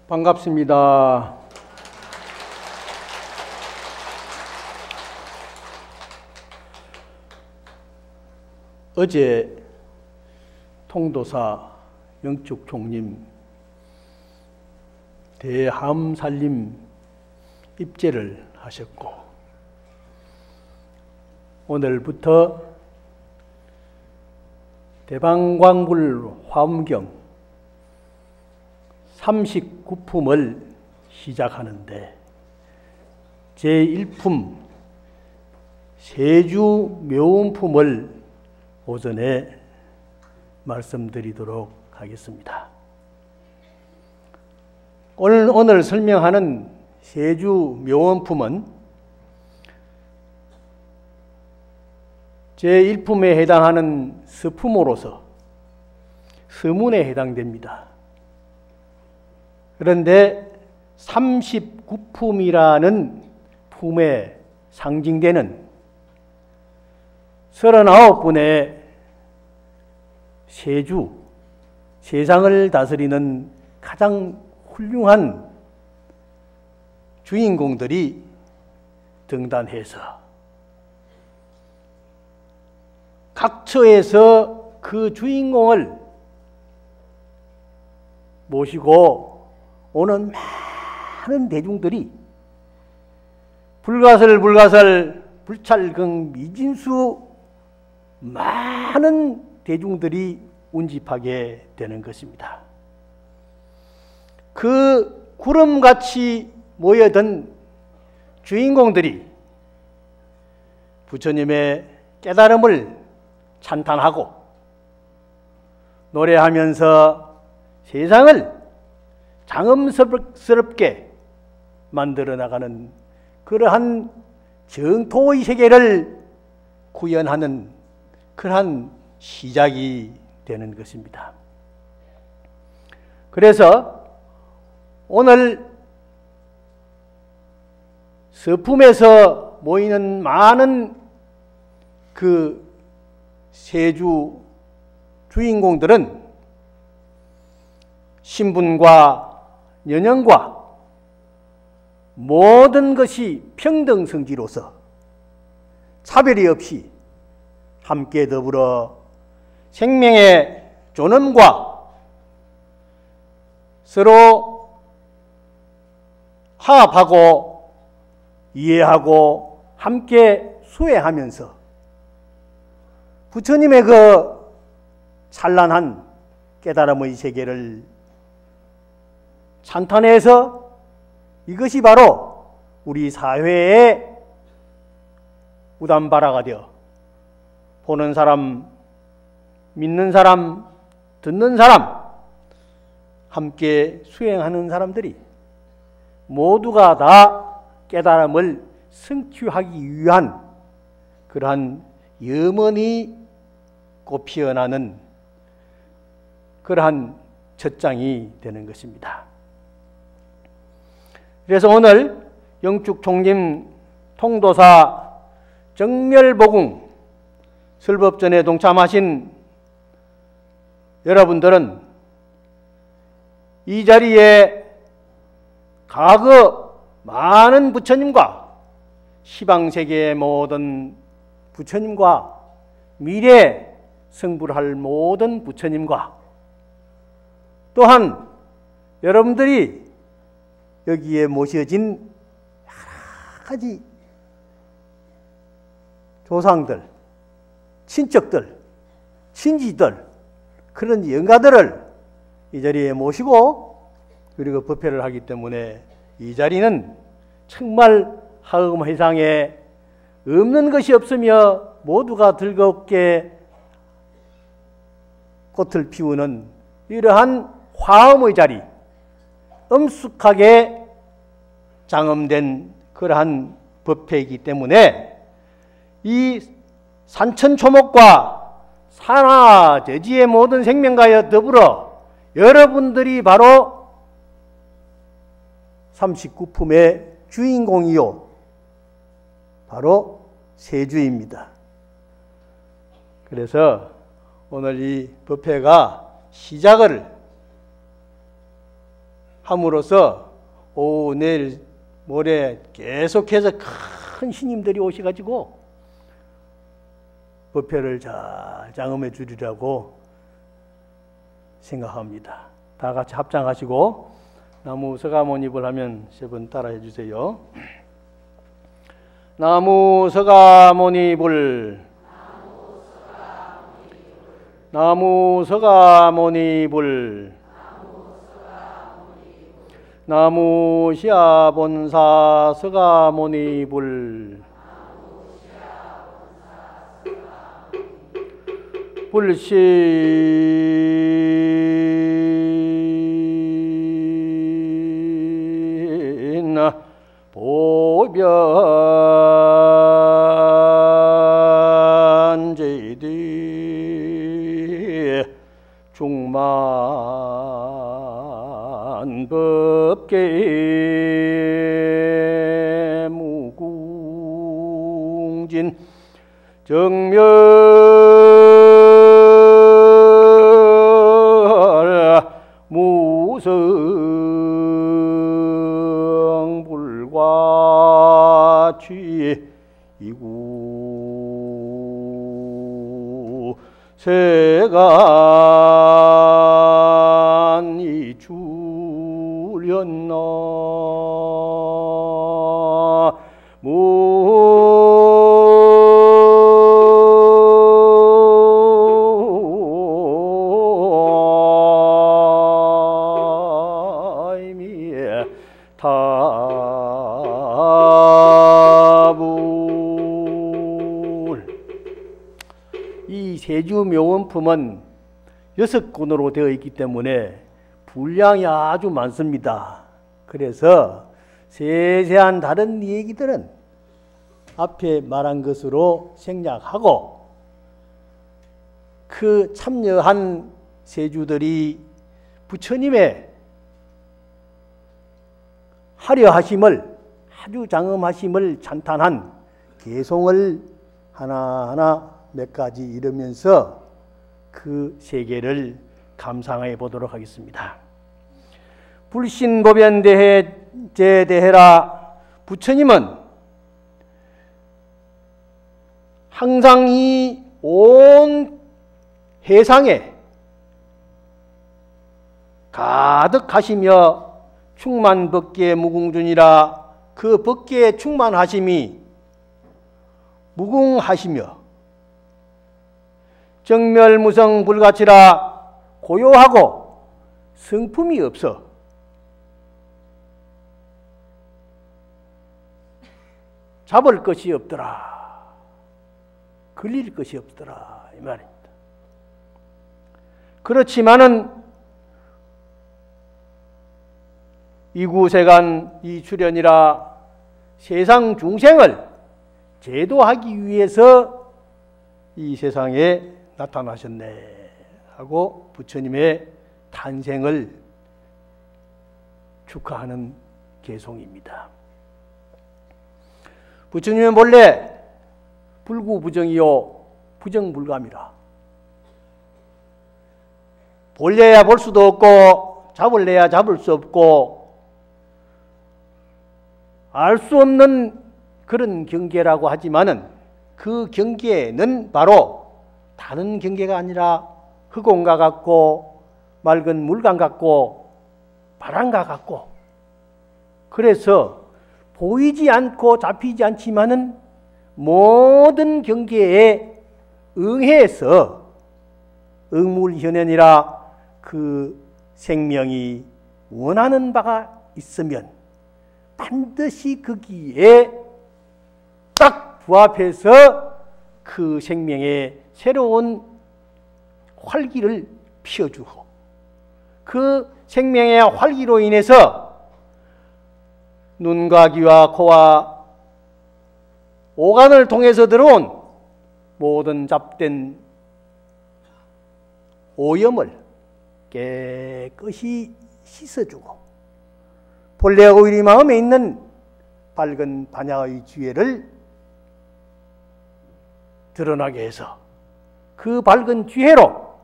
반갑습니다. 어제 통도사 영축총림 대함살림 입제를 하셨고, 오늘부터 대방광불 화엄경 39품을 시작하는데, 제1품 세주묘원품을 오전에 말씀드리도록 하겠습니다. 오늘 설명하는 세주묘원품은 제1품에 해당하는 서품으로서 서문에 해당됩니다. 그런데 39품이라는 품에 상징되는 39분의 세주, 세상을 다스리는 가장 훌륭한 주인공들이 등단해서 각 처에서 그 주인공을 모시고 오는 많은 대중들이 불가설, 불찰경, 미진수 많은 대중들이 운집하게 되는 것입니다. 그 구름같이 모여든 주인공들이 부처님의 깨달음을 찬탄하고 노래하면서 세상을 장엄스럽게 만들어 나가는 그러한 정토의 세계를 구현하는 그러한 시작이 되는 것입니다. 그래서 오늘 서품에서 모이는 많은 그 세주 주인공들은 신분과 연령과 모든 것이 평등성지로서 차별이 없이 함께 더불어 생명의 존엄과 서로 화합하고 이해하고 함께 수혜하면서 부처님의 그 찬란한 깨달음의 세계를 찬탄해서 이것이 바로 우리 사회의 우담바라가 되어 보는 사람, 믿는 사람, 듣는 사람, 함께 수행하는 사람들이 모두가 다 깨달음을 성취하기 위한 그러한 염원이 꽃피어나는 그러한 젖장이 되는 것입니다. 그래서 오늘 영축총림 통도사 정멸보궁 설법전에 동참하신 여러분들은 이 자리에 과거 많은 부처님과 시방세계의 모든 부처님과 미래 성불할 모든 부처님과 또한 여러분들이 여기에 모셔진 여러 가지 조상들, 친척들, 친지들, 그런 영가들을 이 자리에 모시고 그리고 법회를 하기 때문에 이 자리는 정말 하음회상에 없는 것이 없으며 모두가 즐겁게 꽃을 피우는 이러한 화음의 자리, 엄숙하게 장엄된 그러한 법회이기 때문에 이 산천초목과 산하제지의 모든 생명과여 더불어 여러분들이 바로 39품의 주인공이요, 바로 세주입니다. 그래서 오늘 이 법회가 시작을 함으로써 오후 내일 모레 계속해서 큰 신임들이 오셔가지고 법회를 잘 장엄해 주리라고 생각합니다. 다 같이 합장하시고 나무 서가모니불 하면 3번 따라해 주세요. 나무 서가모니불, 나무 서가모니불, 나무 시아본사 서가모니불, 불신 보변제디 중만법계 무궁진 정멸 무성불과취 이구 세간이 주련나 이 세주묘원품은 6권으로 되어 있기 때문에 분량이 아주 많습니다. 그래서 세세한 다른 얘기들은 앞에 말한 것으로 생략하고 그 참여한 세주들이 부처님의 하려하심을 아주 장엄하심을 찬탄한 개송을 하나하나 몇 가지 이르면서 그 세계를 감상해 보도록 하겠습니다. 불신보변대해 제대해라. 부처님은 항상 이 온 해상에 가득하시며 충만법계 무궁준이라. 그 법계의 충만하심이 무궁하시며 정멸무성 불가치라. 고요하고 성품이 없어 잡을 것이 없더라. 걸릴 것이 없더라 이 말입니다. 그렇지만은 이구세간 이출현이라 세상 중생을 제도하기 위해서 이 세상에 나타나셨네 하고 부처님의 탄생을 축하하는 개송입니다. 부처님은 본래 불구부정이요 부정불감이라. 볼래야 볼 수도 없고 잡을래야 잡을 수 없고 알 수 없는 그런 경계라고 하지만은 그 경계는 바로 다른 경계가 아니라 흑온과 같고 맑은 물과 같고 바람과 같고 그래서 보이지 않고 잡히지 않지만은 모든 경계에 응해서 응물현현이라 그 생명이 원하는 바가 있으면 반드시 거기에 딱 부합해서 그 생명의 새로운 활기를 피워주고 그 생명의 활기로 인해서 눈과 귀와 코와 오간을 통해서 들어온 모든 잡된 오염을 깨끗이 씻어주고 본래 우리 마음에 있는 밝은 반야의 지혜를 드러나게 해서 그 밝은 지혜로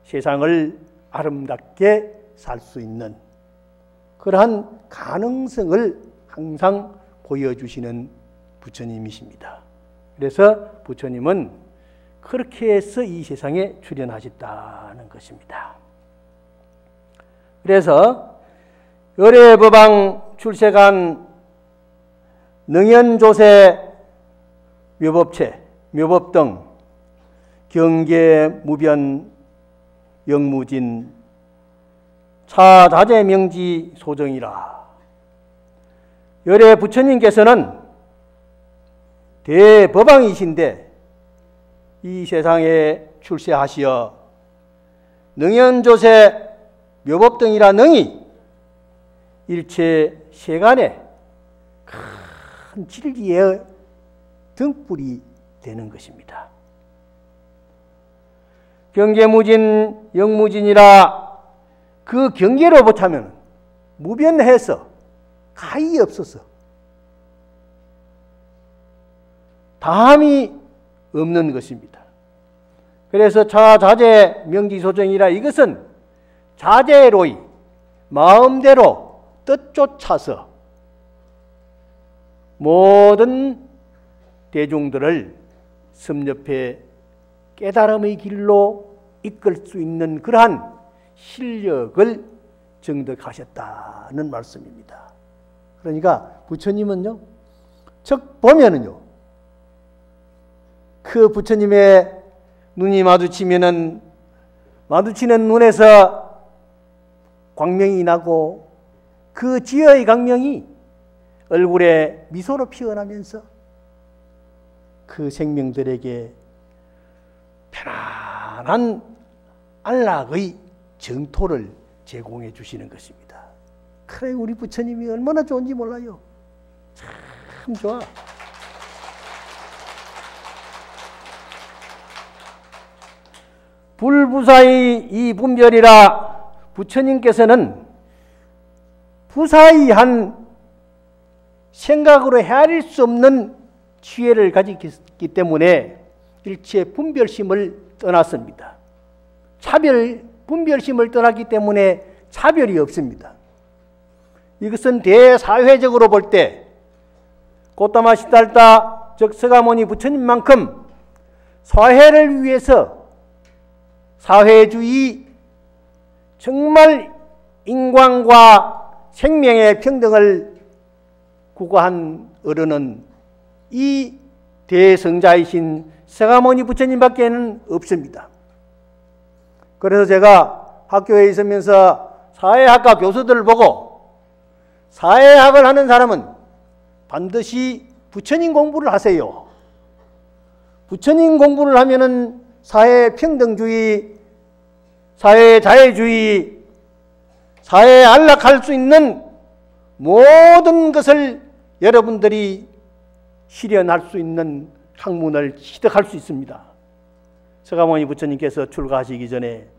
세상을 아름답게 살 수 있는 그러한 가능성을 항상 보여주시는 부처님이십니다. 그래서 부처님은 그렇게 해서 이 세상에 출현하셨다는 것입니다. 그래서 열애법왕 출세간 능연조세 묘법체, 묘법등, 경계무변 영무진 차자재명지 소정이라. 열애 부처님께서는 대법왕이신데 이 세상에 출세하시어 능연조세 묘법등이라 능이 일체 세간에 큰 진리의 등불이 되는 것입니다. 경계무진 영무진이라 그 경계로 보자면 무변해서 가히 없어서 다함이 없는 것입니다. 그래서 자제 명지소정이라 이것은 자제로이 마음대로 뜻조차서 모든 대중들을 섭렵해 깨달음의 길로 이끌 수 있는 그러한 실력을 증득하셨다는 말씀입니다. 그러니까 부처님은요, 즉 보면은요, 그 부처님의 눈이 마주치면은 마주치는 눈에서 광명이 나고 그 지혜의 광명이 얼굴에 미소로 피어나면서 그 생명들에게 편안한 안락의 정토를 제공해 주시는 것입니다. 그래, 우리 부처님이 얼마나 좋은지 몰라요. 참 좋아. 불부사의 이 분별이라 부처님께서는 부사의한 생각으로 헤아릴 수 없는 지혜를 가지기 때문에 일체 분별심을 떠났습니다. 분별심을 떠났기 때문에 차별이 없습니다. 이것은 대사회적으로 볼 때 고타마 시달타 즉 서가모니 부처님만큼 사회를 위해서 사회주의 정말 인권과 생명의 평등을 구가한 어른은 이 대성자이신 서가모니 부처님밖에는 없습니다. 그래서 제가 학교에 있으면서 사회학과 교수들을 보고 사회학을 하는 사람은 반드시 부처님 공부를 하세요. 부처님 공부를 하면은 사회평등주의, 사회자유주의, 사회에 안락할 수 있는 모든 것을 여러분들이 실현할 수 있는 학문을 취득할 수 있습니다. 서가모니 부처님께서 출가하시기 전에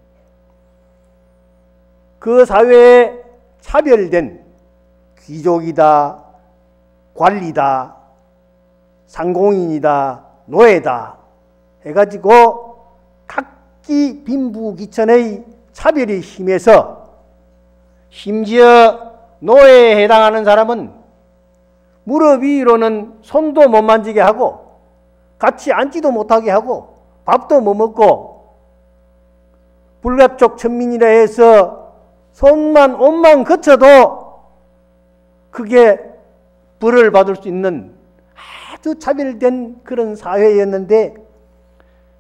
그 사회에 차별된 귀족이다, 관리다, 상공인이다, 노예다 해가지고 각기 빈부귀천의 차별이 심해서 심지어 노예에 해당하는 사람은 무릎 위로는 손도 못 만지게 하고 같이 앉지도 못하게 하고 밥도 못 먹고 불가촉 천민이라 해서 옷만 거쳐도 그게 벌을 받을 수 있는 아주 차별된 그런 사회였는데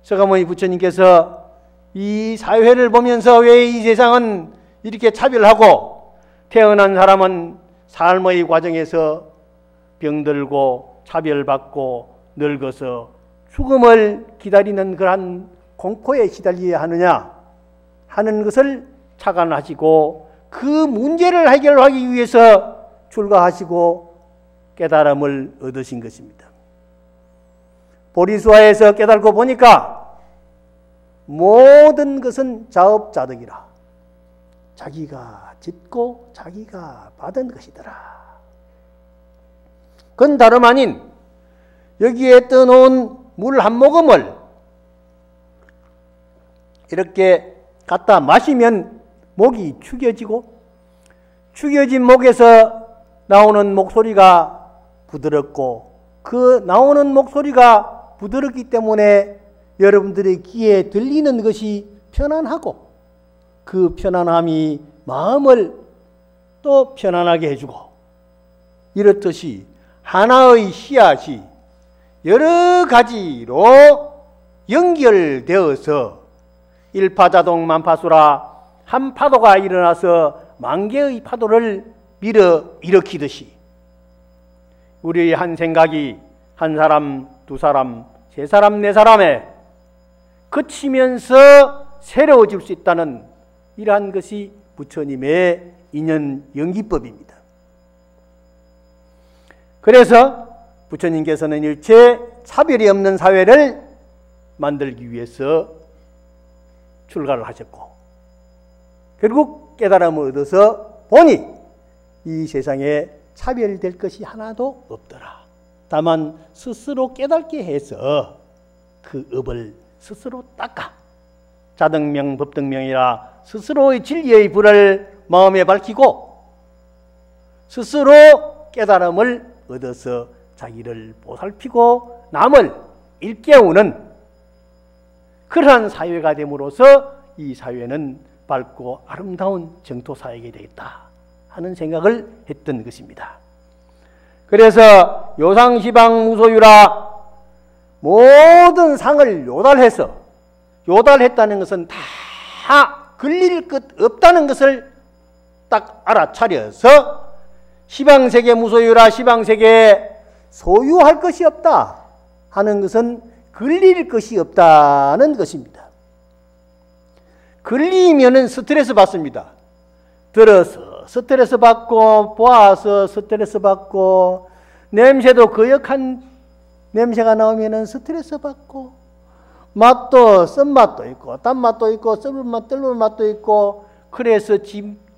서가모니 부처님께서 이 사회를 보면서 왜 이 세상은 이렇게 차별하고 태어난 사람은 삶의 과정에서 병들고 차별받고 늙어서 죽음을 기다리는 그러한 공포에 시달려야 하느냐 하는 것을 착안하시고 그 문제를 해결하기 위해서 출가하시고 깨달음을 얻으신 것입니다. 보리수화에서 깨달고 보니까 모든 것은 자업자득이라. 자기가 짓고 자기가 받은 것이더라. 그건 다름 아닌 여기에 떠놓은 물 한 모금을 이렇게 갖다 마시면 목이 축여지고 죽여진 목에서 나오는 목소리가 부드럽고 그 나오는 목소리가 부드럽기 때문에 여러분들의 귀에 들리는 것이 편안하고 그 편안함이 마음을 또 편안하게 해주고 이렇듯이 하나의 씨앗이 여러 가지로 연결되어서 일파자동 만파수라 한 파도가 일어나서 만 개의 파도를 일으키듯이 우리의 한 생각이 한 사람, 두 사람, 세 사람, 네 사람에 그치면서 새로워질 수 있다는 이러한 것이 부처님의 인연 연기법입니다. 그래서 부처님께서는 일체 차별이 없는 사회를 만들기 위해서 출가를 하셨고 결국 깨달음을 얻어서 보니 이 세상에 차별될 것이 하나도 없더라. 다만 스스로 깨닫게 해서 그 업을 스스로 닦아 자등명 법등명이라 스스로의 진리의 불을 마음에 밝히고 스스로 깨달음을 얻어서 자기를 보살피고 남을 일깨우는 그러한 사회가 됨으로써 이 사회는 밝고 아름다운 정토사회가 되겠다 하는 생각을 했던 것입니다. 그래서 요상시방무소유라 모든 상을 요달했다는 것은 다 걸릴 것 없다는 것을 딱 알아차려서 시방세계 무소유라 시방세계에 소유할 것이 없다 하는 것은 걸릴 것이 없다는 것입니다. 걸리면은 스트레스 받습니다. 들어서 스트레스 받고 보아서 스트레스 받고 냄새도 거역한 냄새가 나오면은 스트레스 받고 맛도 쓴맛도 있고 단맛도 있고 썩은 맛 뜰는 맛도 있고 그래서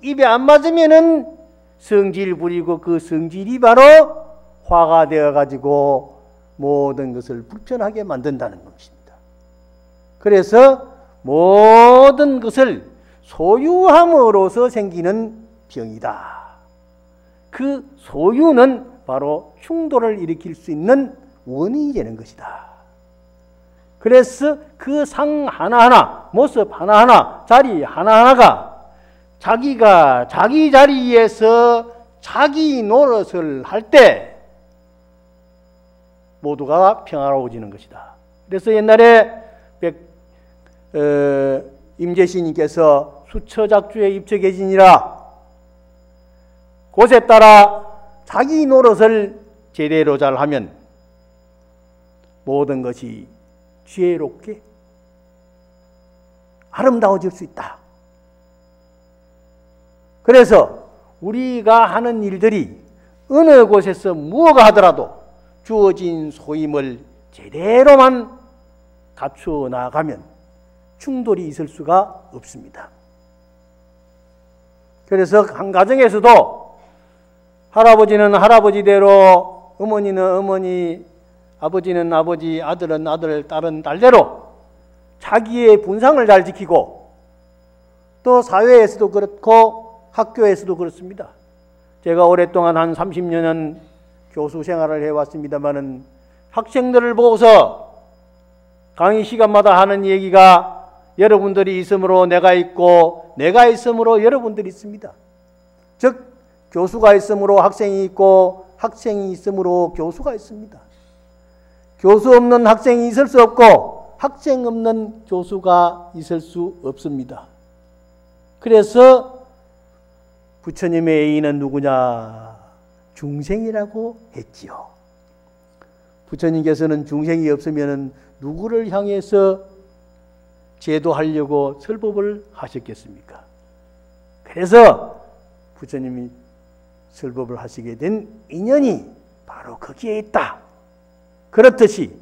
입에 안 맞으면은 성질 부리고 그 성질이 바로 화가 되어 가지고 모든 것을 불편하게 만든다는 것입니다. 그래서 모든 것을 소유함으로써 생기는 병이다. 그 소유는 바로 충돌을 일으킬 수 있는 원인이 되는 것이다. 그래서 그 상 하나하나, 모습 하나하나, 자리 하나하나가 자기가 자기 자리에서 자기 노릇을 할 때 모두가 평화로워지는 것이다. 그래서 옛날에 임재신님께서 수처작주에 입처 계시니라 곳에 따라 자기 노릇을 제대로 잘하면 모든 것이 지혜롭게 아름다워질 수 있다. 그래서 우리가 하는 일들이 어느 곳에서 무엇가 하더라도 주어진 소임을 제대로만 갖추어 나가면 충돌이 있을 수가 없습니다. 그래서 한 가정에서도 할아버지는 할아버지대로, 어머니는 어머니, 아버지는 아버지, 아들은 아들, 딸은 딸대로 자기의 분상을 잘 지키고 또 사회에서도 그렇고 학교에서도 그렇습니다. 제가 오랫동안 한 30년은 교수 생활을 해왔습니다마는 학생들을 보고서 강의 시간마다 하는 얘기가 여러분들이 있으므로 내가 있고 내가 있으므로 여러분들이 있습니다. 즉 교수가 있으므로 학생이 있고 학생이 있으므로 교수가 있습니다. 교수 없는 학생이 있을 수 없고 학생 없는 교수가 있을 수 없습니다. 그래서 부처님의 애인은 누구냐? 중생이라고 했지요. 부처님께서는 중생이 없으면 누구를 향해서 제도하려고 설법을 하셨겠습니까? 그래서 부처님이 설법을 하시게 된 인연이 바로 거기에 있다. 그렇듯이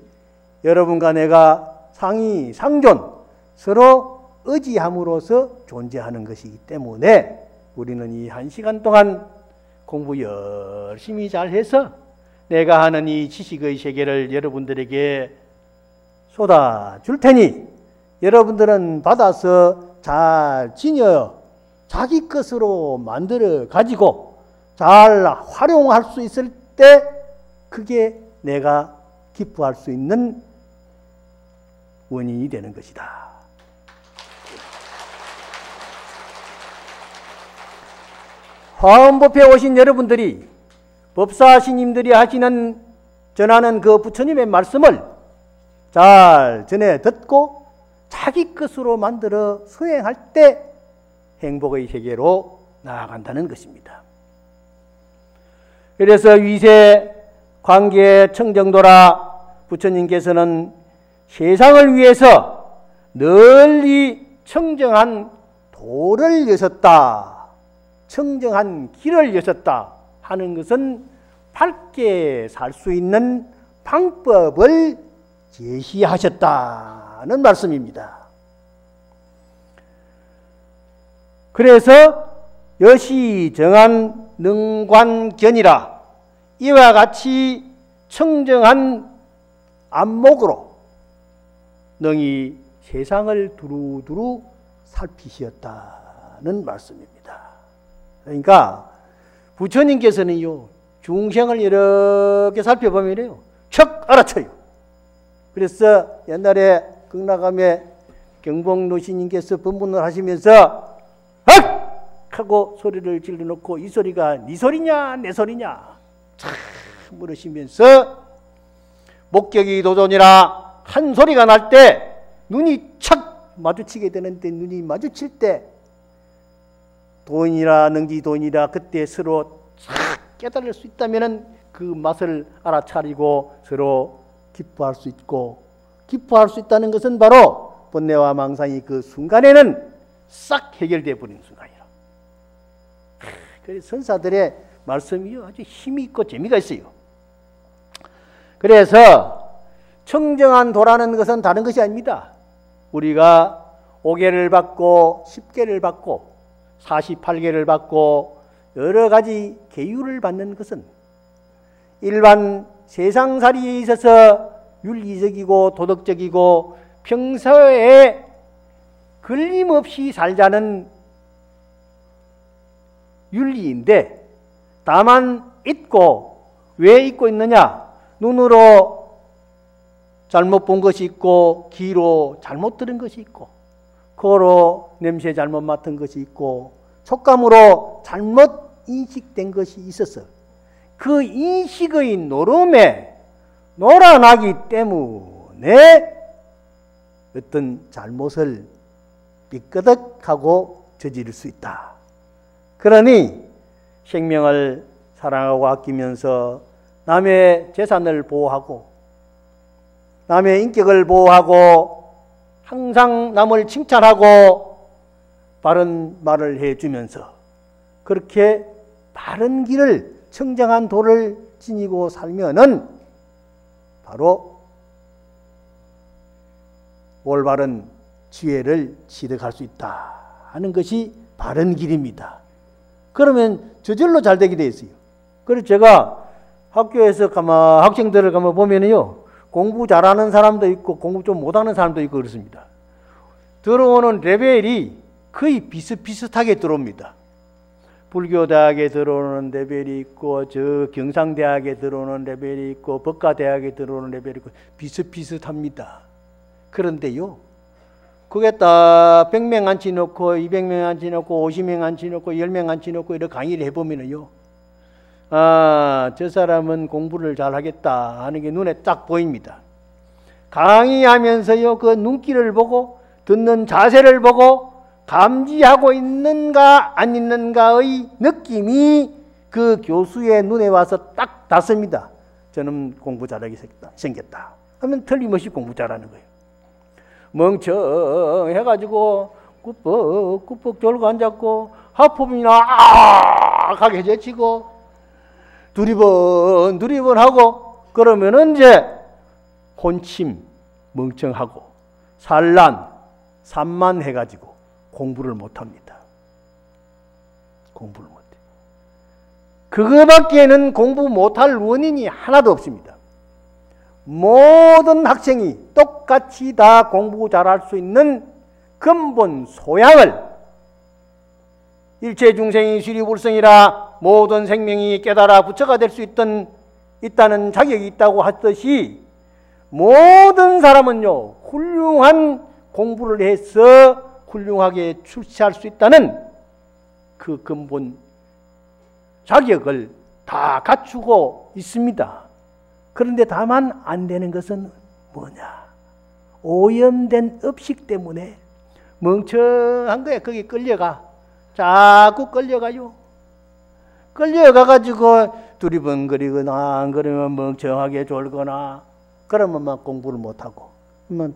여러분과 내가 상이 상존, 서로 의지함으로써 존재하는 것이기 때문에 우리는 이 1시간 동안 공부 열심히 잘해서 내가 하는 이 지식의 세계를 여러분들에게 쏟아줄 테니 여러분들은 받아서 잘 지녀 자기 것으로 만들어 가지고 잘 활용할 수 있을 때 그게 내가 기뻐할 수 있는 원인이 되는 것이다. 화엄법에 오신 여러분들이 법사 스님들이 전하는 그 부처님의 말씀을 잘 전해 듣고 자기 것으로 만들어 수행할 때 행복의 세계로 나아간다는 것입니다. 그래서 위세 광계 청정도라 부처님께서는 세상을 위해서 널리 청정한 도를 여셨다, 청정한 길을 여셨다 하는 것은 밝게 살 수 있는 방법을 제시하셨다는 말씀입니다. 그래서 여시 정한 능관견이라 이와 같이 청정한 안목으로 능히 세상을 두루두루 살피셨다는 말씀입니다. 그러니까 부처님께서는요, 중생을 이렇게 살펴보면요, 척 알아쳐요. 그래서 옛날에 극락암에 경복노시님께서 법문을 하시면서 악! 하고 소리를 질러놓고 이 소리가 네 소리냐 내 소리냐 참 물으시면서 목격이 도전이라 한 소리가 날 때 눈이 착 마주치게 되는데 눈이 마주칠 때 도인이라 능지도인이라 그때 서로 착 깨달을 수 있다면 그 맛을 알아차리고 서로 기뻐할 수 있고, 기뻐할 수 있다는 것은 바로 번뇌와 망상이 그 순간에는 싹 해결되어 버리는 순간이라. 그래서 선사들의 말씀이 아주 힘이 있고 재미가 있어요. 그래서 청정한 도라는 것은 다른 것이 아닙니다. 우리가 5개를 받고 10개를 받고 48개를 받고 여러 가지 계율을 받는 것은 일반 세상살이에 있어서 윤리적이고 도덕적이고 평소에 걸림없이 살자는 윤리인데, 다만 잊고, 왜 잊고 있느냐? 눈으로 잘못 본 것이 있고, 귀로 잘못 들은 것이 있고, 코로 냄새 잘못 맡은 것이 있고, 촉감으로 잘못 인식된 것이 있어서 그 인식의 노름에 놀아나기 때문에 어떤 잘못을 삐끄덕하고 저지를 수 있다. 그러니 생명을 사랑하고 아끼면서 남의 재산을 보호하고 남의 인격을 보호하고 항상 남을 칭찬하고 바른 말을 해주면서 그렇게 바른 길을, 청정한 도를 지니고 살면은 바로 올바른 지혜를 취득할 수 있다 하는 것이 바른 길입니다. 그러면 저절로 잘 되게 되어 있어요. 그래서 제가 학교에서 학생들을 보면요, 공부 잘하는 사람도 있고 공부 좀 못하는 사람도 있고 그렇습니다. 들어오는 레벨이 거의 비슷비슷하게 들어옵니다. 불교대학에 들어오는 레벨이 있고 저 경상대학에 들어오는 레벨이 있고 법가대학에 들어오는 레벨이 있고 비슷비슷합니다. 그런데요, 그게 딱 100명 앉혀놓고 200명 앉혀놓고 50명 앉혀놓고 10명 앉혀놓고 이렇게 강의를 해보면요, 아, 저 사람은 공부를 잘하겠다 하는 게 눈에 딱 보입니다. 강의하면서요, 그 눈길을 보고 듣는 자세를 보고 감지하고 있는가 안 있는가의 느낌이 그 교수의 눈에 와서 딱 닿습니다. 저는 공부 잘하게 생겼다 하면 틀림없이 공부 잘하는 거예요. 멍청해가지고 꾸벅꾸벅 졸고 앉았고 하품이나 하게 제치고 두리번 하고 그러면은 이제 혼침 멍청하고 산만해가지고 공부를 못합니다. 공부를 못해요. 그거밖에는 공부 못할 원인이 하나도 없습니다. 모든 학생이 똑같이 다 공부 잘할 수 있는 근본 소양을 일체 중생이 수리불성이라 모든 생명이 깨달아 부처가 될 수 있다는 자격이 있다고 하듯이 모든 사람은요 훌륭한 공부를 해서 훌륭하게 출세할 수 있다는 그 근본 자격을 다 갖추고 있습니다. 그런데 다만 안 되는 것은 뭐냐? 오염된 업식 때문에 멍청한 거야. 거기 끌려가. 자꾸 끌려가요. 끌려가가지고 두리번거리거나 안 그러면 멍청하게 졸거나 그러면 막 공부를 못하고 그러면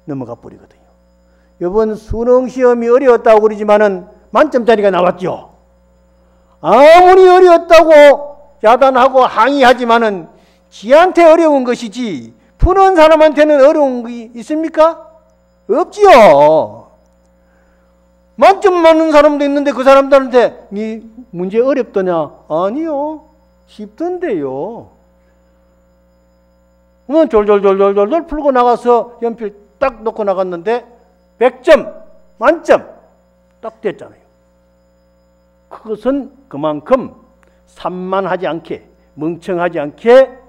넘어가 버리거든요. 이번 수능 시험이 어려웠다고 그러지만은 만점짜리가 나왔죠. 아무리 어려웠다고 야단하고 항의하지만은 지한테 어려운 것이지 푸는 사람한테는 어려운 게 있습니까? 없지요. 만점 맞는 사람도 있는데 그 사람들한테 네 문제 어렵더냐? 아니요. 쉽던데요. 졸졸졸졸졸 풀고 나가서 연필 딱 놓고 나갔는데 100점 만점 딱 됐잖아요. 그것은 그만큼 산만하지 않게 멍청하지 않게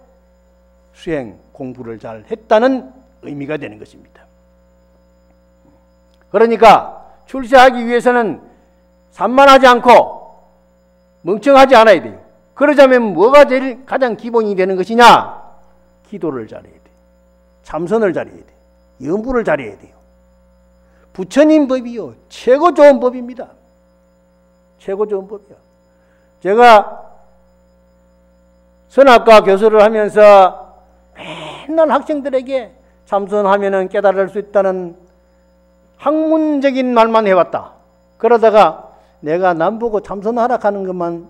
수행 공부를 잘 했다는 의미가 되는 것입니다. 그러니까 출세하기 위해서는 산만하지 않고 멍청하지 않아야 돼요. 그러자면 뭐가 제일 가장 기본이 되는 것이냐? 기도를 잘해야 돼요. 참선을 잘해야 돼요. 염불을 잘해야 돼요. 부처님 법이요 최고 좋은 법입니다. 최고 좋은 법이요. 제가 선악과 교수를 하면서 맨날 학생들에게 참선하면은 깨달을 수 있다는 학문적인 말만 해왔다. 그러다가 내가 남보고 참선하라 하는 것만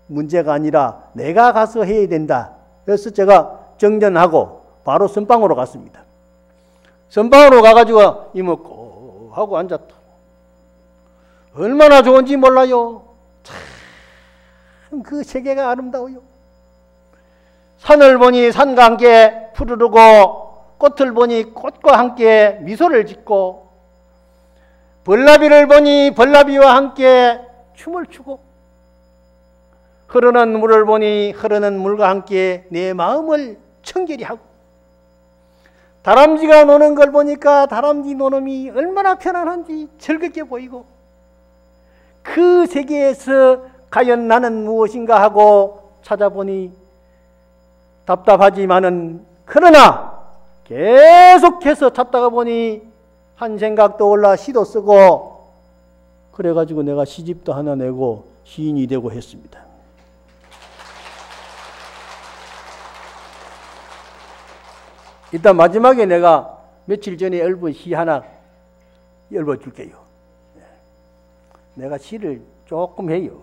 문제가 아니라 내가 가서 해야 된다. 그래서 제가 정전하고 바로 선방으로 갔습니다. 선방으로 가가지고 이먹고 하고 앉았다. 얼마나 좋은지 몰라요. 참 그 세계가 아름다워요. 산을 보니 산과 함께 푸르르고 꽃을 보니 꽃과 함께 미소를 짓고 벌나비를 보니 벌나비와 함께 춤을 추고 흐르는 물을 보니 흐르는 물과 함께 내 마음을 청결히 하고 다람쥐가 노는 걸 보니까 다람쥐 노름이 얼마나 편안한지 즐겁게 보이고 그 세계에서 과연 나는 무엇인가 하고 찾아보니 답답하지만은 그러나 계속해서 찾다가 보니 한 생각도 올라 시도 쓰고 그래가지고 내가 시집도 하나 내고 시인이 되고 했습니다. 일단 마지막에 내가 며칠 전에 읊은 시 하나 읽어줄게요. 내가 시를 조금 해요.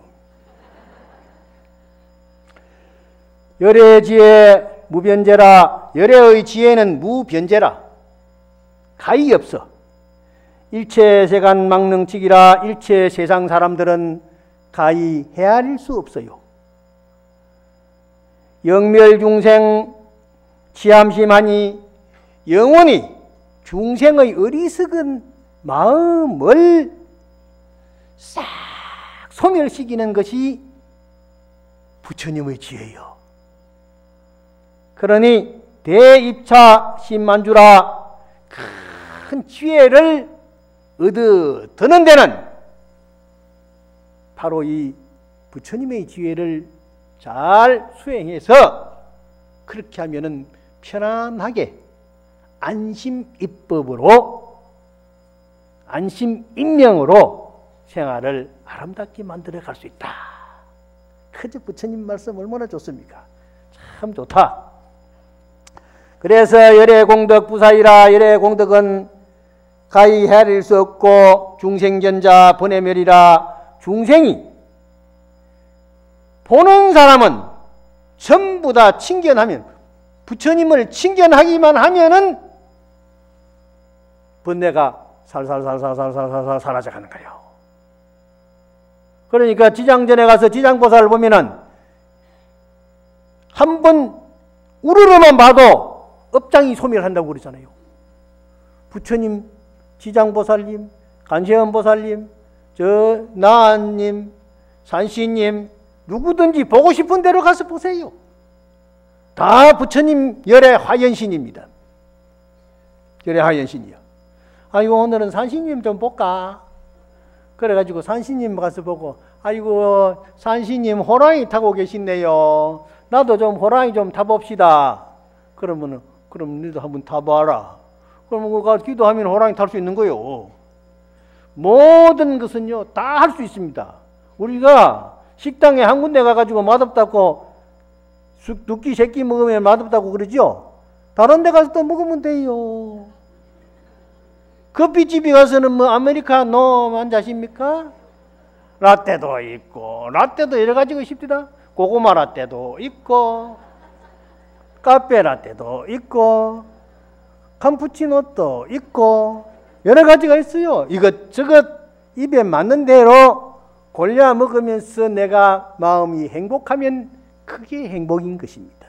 열의 지혜 무변제라. 열의 지혜는 무변제라. 가히 없어. 일체 세간 망능칙이라. 일체 세상 사람들은 가히 헤아릴 수 없어요. 영멸중생 치함심하니 영원히 중생의 어리석은 마음을 싹 소멸시키는 것이 부처님의 지혜요. 그러니 대입차 심만주라. 큰 지혜를 얻어드는 데는 바로 이 부처님의 지혜를 잘 수행해서 그렇게 하면은 편안하게 안심입법으로 안심인명으로 생활을 아름답게 만들어 갈 수 있다. 그저 부처님 말씀 얼마나 좋습니까? 참 좋다. 그래서 열의 공덕 부사이라. 열의 공덕은 가히 헤아릴 수 없고 중생견자 번뇌멸이라. 중생이 보는 사람은 전부 다 칭견하면 부처님을 칭견하기만 하면은 번뇌가 살살살살살살살 사라져가는 거예요. 그러니까 지장전에 가서 지장보살을 보면은 한 번 우르르만 봐도 업장이 소멸한다고 그러잖아요. 부처님, 지장보살님, 간세음보살님, 저 나한님, 산시님 누구든지 보고 싶은 대로 가서 보세요. 다 부처님 열의 화연신입니다. 열의 화연신이요. 아이고 오늘은 산시님 좀 볼까? 그래가지고 산시님 가서 보고 아이고 산시님 호랑이 타고 계시네요. 나도 좀 호랑이 좀 타봅시다. 그러면은 그럼 너도 한번 타봐라. 그러면 그가 기도하면 호랑이 탈 수 있는 거요. 모든 것은요 다 할 수 있습니다. 우리가 식당에 한 군데 가가지고 맛없다고 두끼 세끼 먹으면 맛없다고 그러죠. 다른 데 가서 또 먹으면 돼요. 커피집에 가서는 뭐 아메리카노 한자십니까? 라떼도 있고 라떼도 여러 가지가 있습니다. 고구마 라떼도 있고 카페 라떼도 있고 카푸치노도 있고 여러 가지가 있어요. 이것저것 입에 맞는 대로 골라 먹으면서 내가 마음이 행복하면 그게 행복인 것입니다.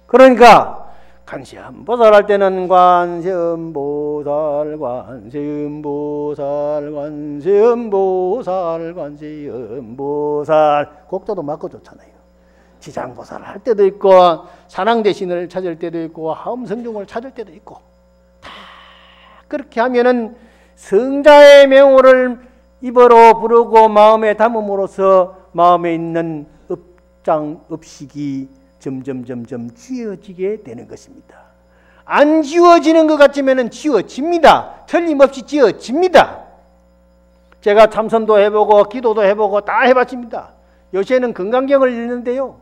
그러니까 관세음보살 할 때는 관세음보살 관세음보살 관세음보살 관세음보살 곡조도 맞고 좋잖아요. 지장보살 할 때도 있고 산왕대신을 찾을 때도 있고 하음성중을 찾을 때도 있고 다 그렇게 하면은 성자의 명호를 입으로 부르고 마음에 담음으로써 마음에 있는 업장업식이 점점 지워지게 되는 것입니다. 안 지워지는 것 같으면 지워집니다. 틀림없이 지워집니다. 제가 참선도 해보고 기도도 해보고 다 해봤습니다. 요새는 건강경을 읽는데요.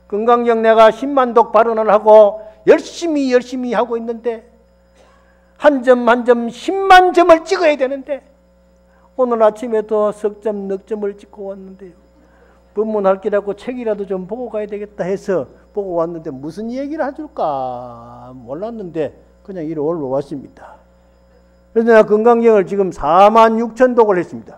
건강경 내가 10만독 발언을 하고 열심히 하고 있는데 한 점 한 점 10만 점을 찍어야 되는데 오늘 아침에도 석점 넉점을 찍고 왔는데요. 법문할 기라고 책이라도 좀 보고 가야 되겠다 해서 보고 왔는데 무슨 얘기를 해줄까 몰랐는데 그냥 이리 올라왔습니다. 그래서 내가 건강경을 지금 46,000독을 했습니다.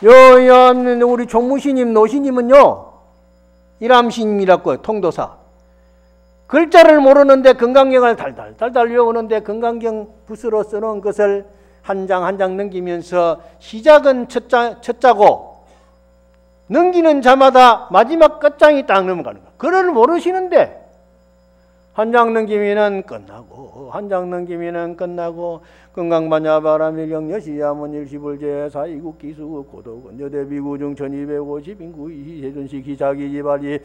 46,000독. 우리 총무시님, 노시님은요, 일암신이라고 통도사. 글자를 모르는데 건강경을 달달 외우는데 건강경 붓으로 써놓은 것을 한 장 한 장 넘기면서 시작은 첫 자고 넘기는 자마다 마지막 끝장이 딱 넘어가는 거예요. 그걸 모르시는데 한 장 넘기면은 끝나고 한 장 넘기면은 끝나고 건강반야바라밀경여시야문 일시불제 사이국기수 고도건여대비구중 1250인구 이세존시 기자기지발이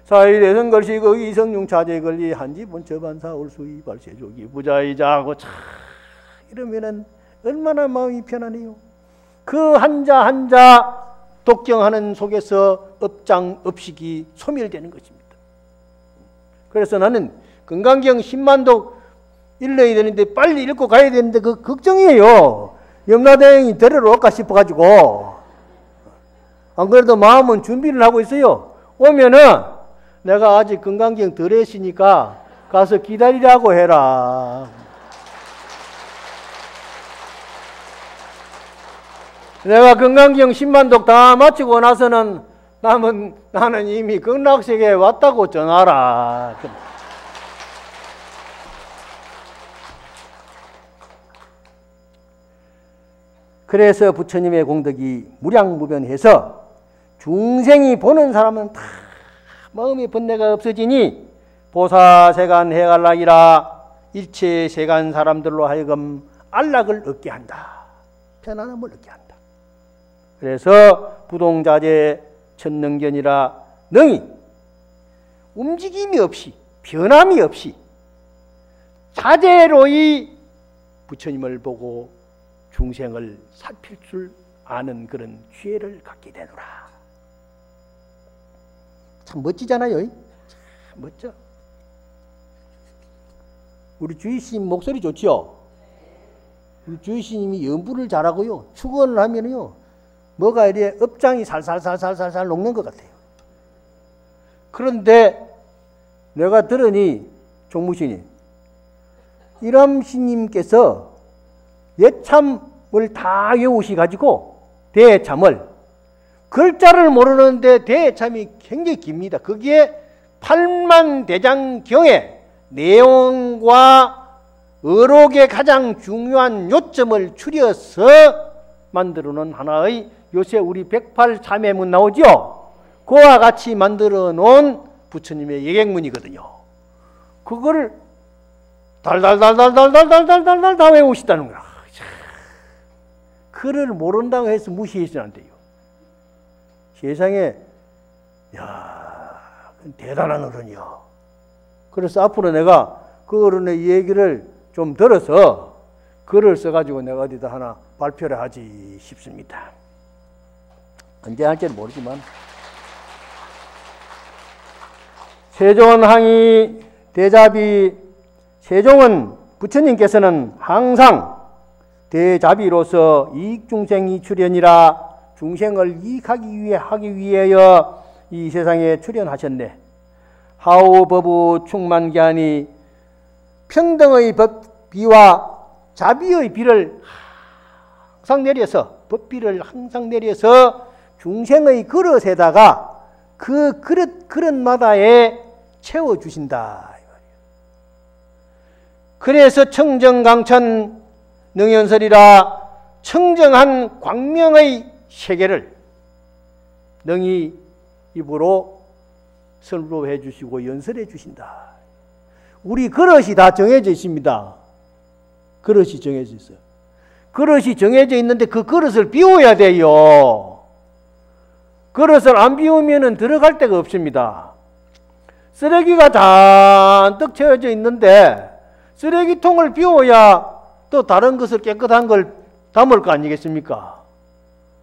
사이대성걸시 거기성융 차제걸리 한지본처반사 올수이 발세조기 부자이자하고 차 이러면은 얼마나 마음이 편하네요. 그 한자 한자 독경하는 속에서 업장업식이 소멸되는 것입니다. 그래서 나는 건강경 10만독 읽어야 되는데 빨리 읽고 가야 되는데 그 걱정이에요. 염라대왕이 데리러 올까 싶어가지고 안 그래도 마음은 준비를 하고 있어요. 오면은 내가 아직 건강경 덜 했으니까 가서 기다리라고 해라. 내가 건강경 10만독 다 마치고 나서는 나는 이미 극락세계에 왔다고 전하라. 그래서 부처님의 공덕이 무량무변해서 중생이 보는 사람은 다 마음의 번뇌가 없어지니 보사세간 해갈락이라 일체 세간 사람들로 하여금 안락을 얻게 한다. 편안함을 얻게 한다. 그래서 부동자재 천능견이라 능히 움직임이 없이 변함이 없이 자재로이 부처님을 보고 중생을 살필 줄 아는 그런 기회를 갖게 되노라. 참 멋지잖아요. 참 멋져. 우리 주의스님 목소리 좋지요? 우리 주의스님이 연부를 잘하고요. 축원을 하면요. 뭐가 이래 업장이 살살살살살살 녹는 것 같아요. 그런데 내가 들으니 종무신이 일암신님께서 예참을 다 외우시가지고 대참을 글자를 모르는데 대참이 굉장히 깁니다. 그게 8만 대장경의 내용과 의록의 가장 중요한 요점을 추려서 만들어 놓은 하나의 요새 우리 108자매문 나오죠? 그와 같이 만들어 놓은 부처님의 예객문이거든요. 그걸 달달달달달달달달달달 다 외우시다는 거야. 그를 모른다고 해서 무시해서는 안 돼요. 세상에 대단한 어른이요. 그래서 앞으로 내가 그 어른의 얘기를 좀 들어서 글을 써가지고 내가 어디다 하나 발표를 하지 싶습니다. 언제 할지는 모르지만. 세존항이 대자비, 세종은 부처님께서는 항상 대자비로서 이익중생이 출현이라 중생을 이익하기 위하여 이 세상에 출현하셨네. 하오법우 충만기하니 평등의 법비와 자비의 비를 항상 내려서, 법비를 항상 내려서 중생의 그릇에다가 그 그릇마다에 채워주신다. 그래서 청정강천 능연설이라 청정한 광명의 세계를 능히 입으로 설법해 주시고 연설해 주신다. 우리 그릇이 다 정해져 있습니다. 그릇이 정해져 있어요. 그릇이 정해져 있는데 그 그릇을 비워야 돼요. 그릇을 안 비우면 들어갈 데가 없습니다. 쓰레기가 잔뜩 채워져 있는데 쓰레기통을 비워야 또 다른 것을 깨끗한 걸 담을 거 아니겠습니까?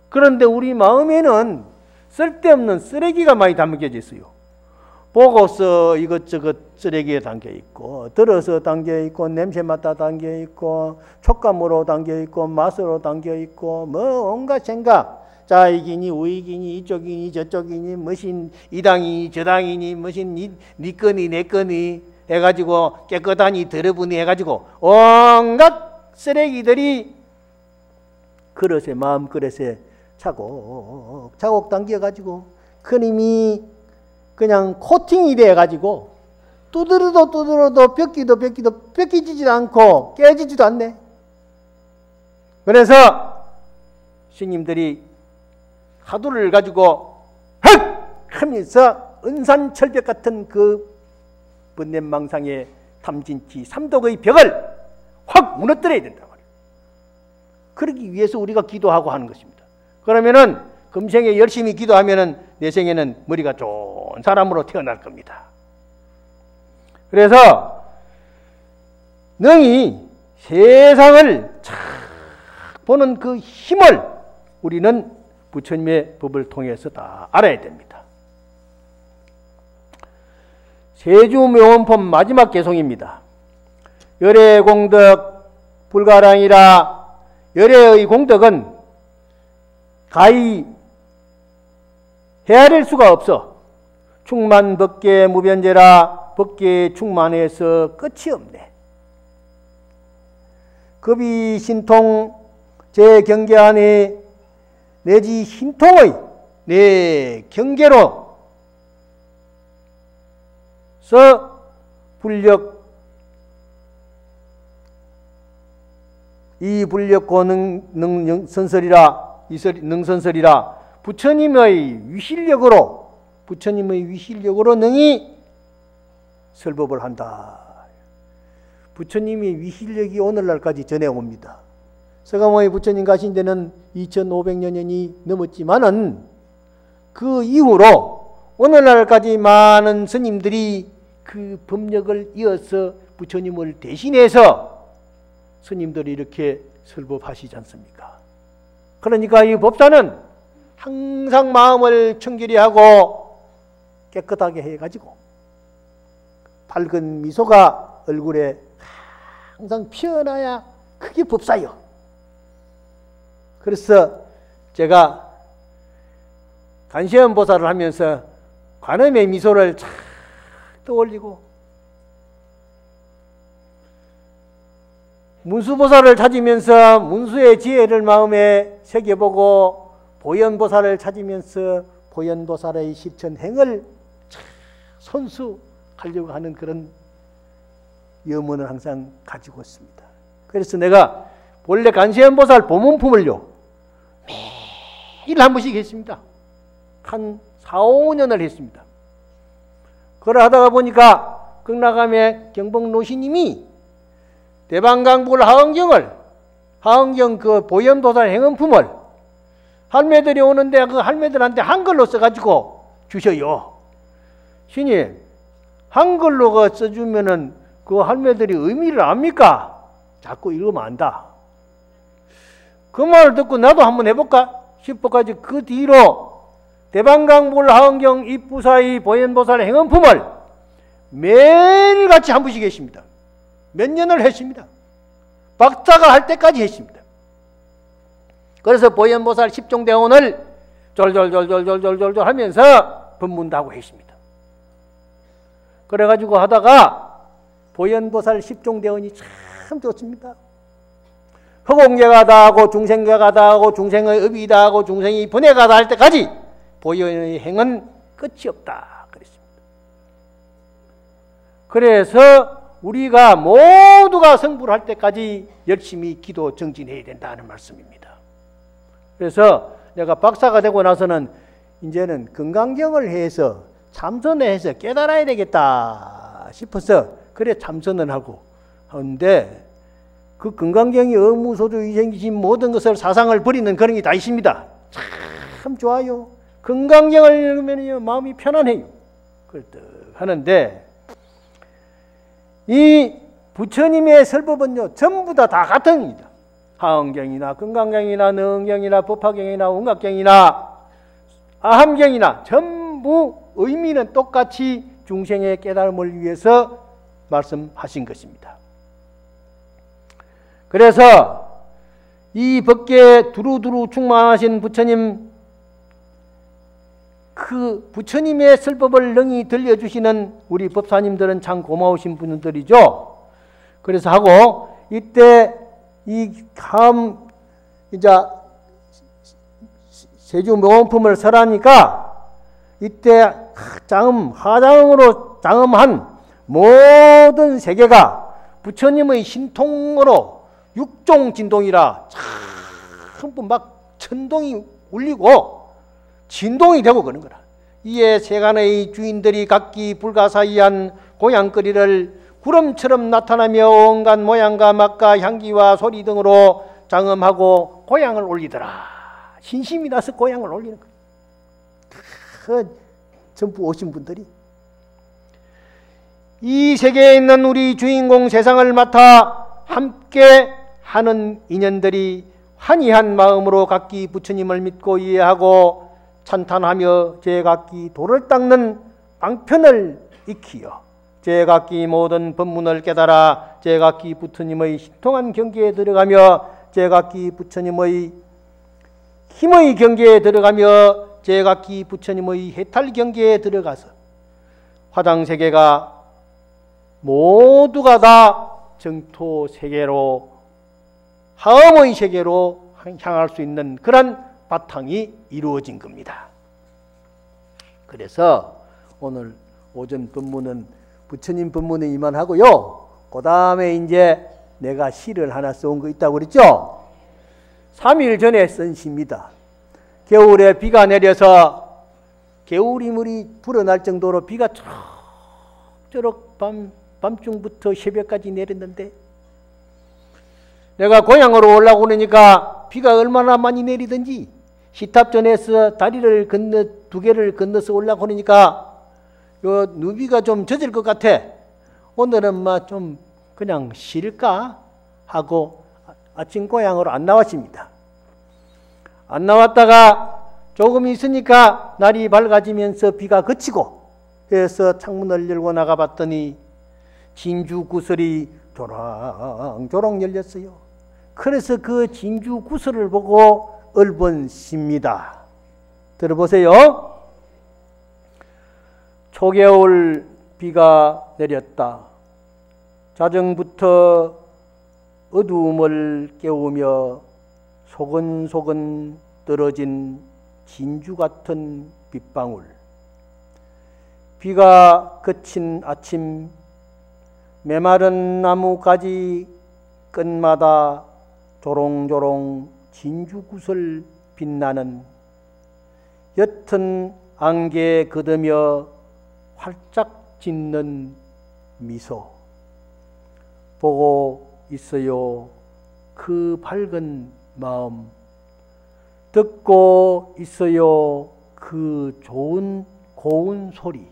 그런데 우리 마음에는 쓸데없는 쓰레기가 많이 담겨져 있어요. 보고서 이것저것 쓰레기에 담겨 있고, 들어서 담겨 있고, 냄새 맡아 담겨 있고, 촉감으로 담겨 있고, 맛으로 담겨 있고, 뭐 온갖 생각, 자이기니 우이기니 이쪽이니 저쪽이니 무슨 이당이니 저당이니 무슨 니 거니 내 거니 해가지고 깨끗하니 더러우니 해가지고 온갖 쓰레기들이 그릇에, 마음 그릇에 차곡차곡 당겨가지고 그님이 그냥 코팅이 돼가지고 두드려도 뺏기지도 않고 깨지지도 않네. 그래서 스님들이 화두를 가지고 헉! 하면서 은산철벽 같은 그 번뇌망상의 탐진치 삼독의 벽을 확 무너뜨려야 된단 말이에요. 그러기 위해서 우리가 기도하고 하는 것입니다. 그러면은 금생에 열심히 기도하면은 내생에는 머리가 좋은 사람으로 태어날 겁니다. 그래서 능히 세상을 착 보는 그 힘을 우리는 부처님의 법을 통해서 다 알아야 됩니다. 세주묘원법 마지막 개송입니다. 열의 공덕 불가량이라. 열의 공덕은 가히 헤아릴 수가 없어. 충만 법계 무변제라. 법계에 충만해서 끝이 없네. 급이 신통 제 경계 안에 내지 신통의 내 경계로서 불력 이 불력고 능선설이라 능선설이라 부처님의 위실력으로 능히 설법을 한다. 부처님의 위실력이 오늘날까지 전해옵니다. 서가모니 부처님 가신 데는 2500년이 넘었지만은 그 이후로 오늘날까지 많은 스님들이 그 법력을 이어서 부처님을 대신해서 스님들이 이렇게 설법하시지 않습니까? 그러니까 이 법사는 항상 마음을 청결히 하고 깨끗하게 해가지고 밝은 미소가 얼굴에 항상 피어나야 그게 법사요. 그래서 제가 간시연보살을 하면서 관음의 미소를 착 떠올리고 문수보살을 찾으면서 문수의 지혜를 마음에 새겨보고 보현보살을 찾으면서 보현보살의 실천행을 선수하려고 하는 그런 염원을 항상 가지고 있습니다. 그래서 내가 본래 관세음보살 보문품을요 매일 한 번씩 했습니다. 한 4, 5년을 했습니다. 그걸 하다가 보니까 극락암의 경복노시님이 대방강불 하은경 그 보현보살 행은품을 할매들이 오는데 그 할매들한테 한글로 써가지고 주셔요. 신님, 한글로 그 써주면은 그 할매들이 의미를 압니까? 자꾸 읽으면 안다. 그 말을 듣고 나도 한번 해볼까 싶어가지고 그 뒤로 대방강불 하은경 입부사의 보현보살 행은품을 매일같이 한 번씩 했습니다. 몇 년을 했습니다. 박사가 할 때까지 했습니다. 그래서 보현보살 10종대원을 졸졸졸졸졸졸졸 하면서 법문도 했습니다. 그래가지고 하다가 보현보살 10종대원이 참 좋습니다. 허공계가 다하고 중생계가 다하고 중생의 업이 다하고 중생이 분해가 다할 때까지 보현의 행은 끝이 없다 그랬습니다. 그래서 우리가 모두가 성불을 할 때까지 열심히 기도 정진해야 된다는 말씀입니다. 그래서 내가 박사가 되고 나서는 이제는 건강경을 해서 참선해서 깨달아야 되겠다 싶어서 그래 참선을 하고 하는데 그 건강경이 의무소주 위생기심 모든 것을 사상을 버리는 그런 게 다 있습니다. 참 좋아요. 건강경을 읽으면 마음이 편안해요. 그렇듯 하는데 이 부처님의 설법은요 전부 다 같은 겁니다. 하은경이나 건강경이나 능경이나 법화경이나 운각경이나 아함경이나 전부 의미는 똑같이 중생의 깨달음을 위해서 말씀하신 것입니다. 그래서 이 법계에 두루두루 충만하신 부처님, 그 부처님의 설법을 능히 들려주시는 우리 법사님들은 참 고마우신 분들이죠. 그래서 하고 이때 이 다음 이제 세주 묘원품을 설하니까 이때 하장음으로 장음한 모든 세계가 부처님의 신통으로 육종 진동이라 전부 막 천동이 울리고 진동이 되고 그런 거라. 이에 세간의 주인들이 각기 불가사의한 고향거리를 구름처럼 나타나며 온갖 모양과 맛과 향기와 소리 등으로 장엄하고 고향을 올리더라. 신심이 나서 고향을 올리는 거예요. 그 전부 오신 분들이 이 세계에 있는 우리 주인공 세상을 맡아 함께 하는 인연들이 환희한 마음으로 각기 부처님을 믿고 이해하고 찬탄하며 제각기 도를 닦는 방편을 익히어 제각기 모든 법문을 깨달아 제각기 부처님의 신통한 경계에 들어가며 제각기 부처님의 힘의 경계에 들어가며 제각기 부처님의 해탈 경계에 들어가서 화당세계가 모두가 다 정토 세계로 하음의 세계로 향할 수 있는 그런 바탕이 이루어진 겁니다. 그래서 오늘 오전 법문은 부처님 법문에 이만하고요. 그 다음에 이제 내가 시를 하나 써온 거 있다고 그랬죠? 3일 전에 쓴 시입니다. 겨울에 비가 내려서 개울이물이 불어날 정도로 비가 초록 밤중부터 새벽까지 내렸는데 내가 고향으로 올라오고 그러니까 비가 얼마나 많이 내리든지 시탑전에서 다리를 건너 두 개를 건너서 올라오고 그러니까 요 누비가 좀 젖을 것 같아. 오늘은 좀 그냥 쉴까 하고 아침 고향으로 안 나왔습니다. 안 나왔다가 조금 있으니까 날이 밝아지면서 비가 그치고 해서 창문을 열고 나가봤더니 진주 구슬이 조랑조랑 열렸어요. 그래서 그 진주 구슬을 보고 읊은 시입니다. 들어보세요. 초겨울 비가 내렸다. 자정부터 어두움을 깨우며 소근소근 떨어진 진주 같은 빗방울. 비가 그친 아침 메마른 나무가지 끝마다 조롱조롱 진주구슬 빛나는 옅은 안개 걷으며 활짝 짓는 미소 보고 있어요. 그 밝은 마음 듣고 있어요. 그 좋은 고운 소리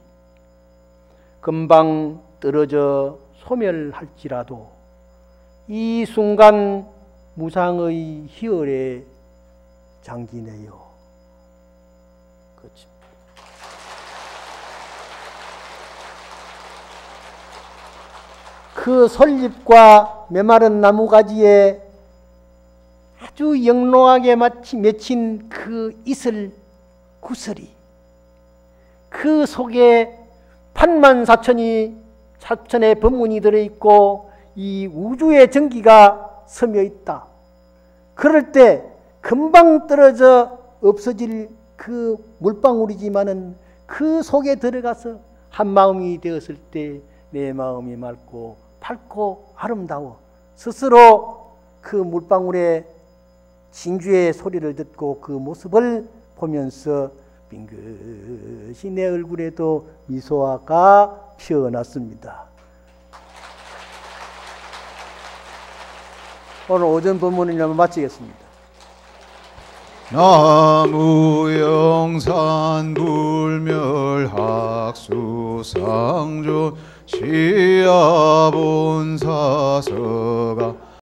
금방 떨어져 소멸할지라도 이 순간 무상의 희열에 잠기네요. 그렇지. 그 솔잎과 메마른 나무가지에 아주 영롱하게 맺힌 그 이슬 구슬이 그 속에 84,000의 법문이 들어있고 이 우주의 전기가 스며 있다. 그럴 때 금방 떨어져 없어질 그 물방울이지만은 그 속에 들어가서 한 마음이 되었을 때 내 마음이 맑고 밝고 아름다워 스스로 그 물방울의 진주의 소리를 듣고 그 모습을 보면서 빙긋이 내 얼굴에도 미소가 피어났습니다. 오늘 오전 본문을 한번 마치겠습니다. 나무영산 불멸학수상조 시야본사서가